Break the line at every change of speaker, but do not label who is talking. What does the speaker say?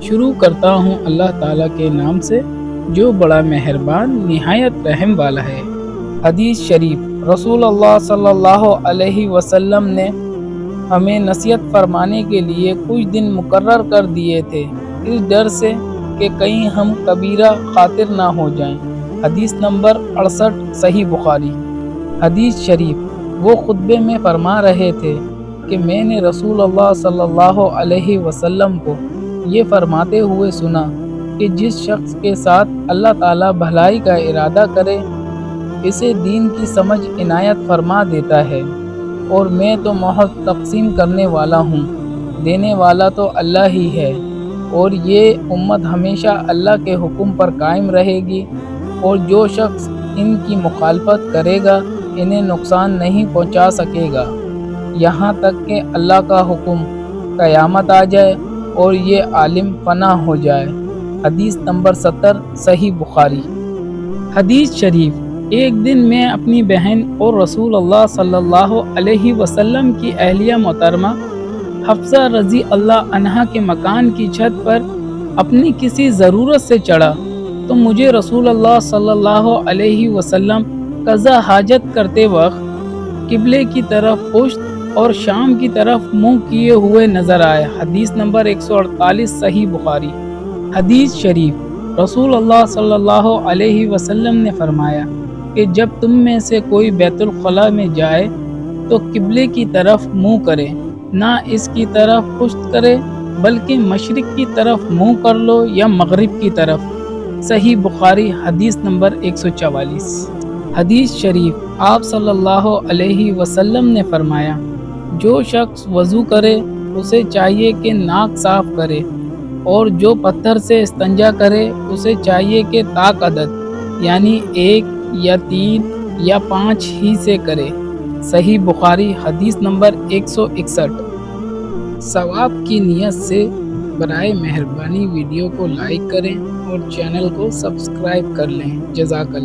شروع کرتا ہوں اللہ تعالیٰ کے نام سے جو بڑا مہربان نہایت رحم والا ہے۔ حدیث شریف، رسول اللہ صلی اللہ علیہ وسلم نے ہمیں نصیحت فرمانے کے لیے کچھ دن مقرر کر دیے تھے، اس ڈر سے کہ کہیں ہم کبیرہ خاطر نہ ہو جائیں۔ حدیث نمبر 68، صحیح بخاری۔ حدیث شریف، وہ خطبے میں فرما رہے تھے کہ میں نے رسول اللہ صلی اللہ علیہ وسلم کو یہ فرماتے ہوئے سنا کہ جس شخص کے ساتھ اللہ تعالیٰ بھلائی کا ارادہ کرے اسے دین کی سمجھ عنایت فرما دیتا ہے، اور میں تو محض تقسیم کرنے والا ہوں، دینے والا تو اللہ ہی ہے، اور یہ امت ہمیشہ اللہ کے حکم پر قائم رہے گی، اور جو شخص ان کی مخالفت کرے گا انہیں نقصان نہیں پہنچا سکے گا یہاں تک کہ اللہ کا حکم قیامت آ جائے اور یہ عالم فنا ہو جائے۔ حدیث نمبر 70، صحیح بخاری۔ حدیث شریف، ایک دن میں اپنی بہن اور رسول اللہ صلی اللہ علیہ وسلم کی اہلیہ محترمہ حفصہ رضی اللہ عنہا کے مکان کی چھت پر اپنی کسی ضرورت سے چڑھا تو مجھے رسول اللہ صلی اللہ علیہ وسلم قضا حاجت کرتے وقت قبلے کی طرف پشت اور شام کی طرف منہ کیے ہوئے نظر آئے۔ حدیث نمبر 148، صحیح بخاری۔ حدیث شریف، رسول اللہ صلی اللہ علیہ وسلم نے فرمایا کہ جب تم میں سے کوئی بیت الخلاء میں جائے تو قبلے کی طرف منہ کرے، نہ اس کی طرف پشت کرے بلکہ مشرق کی طرف منہ کر لو یا مغرب کی طرف۔ صحیح بخاری۔ حدیث نمبر 144۔ حدیث شریف، آپ صلی اللہ علیہ وسلم نے فرمایا جو شخص وضو کرے اسے چاہیے کہ ناک صاف کرے، اور جو پتھر سے استنجا کرے اسے چاہیے کہ طاق عدد یعنی 1 یا 3 یا 5 ہی سے کرے۔ صحیح بخاری۔ حدیث نمبر 161۔ ثواب کی نیت سے برائے مہربانی ویڈیو کو لائک کریں اور چینل کو سبسکرائب کر لیں۔ جزاک اللہ۔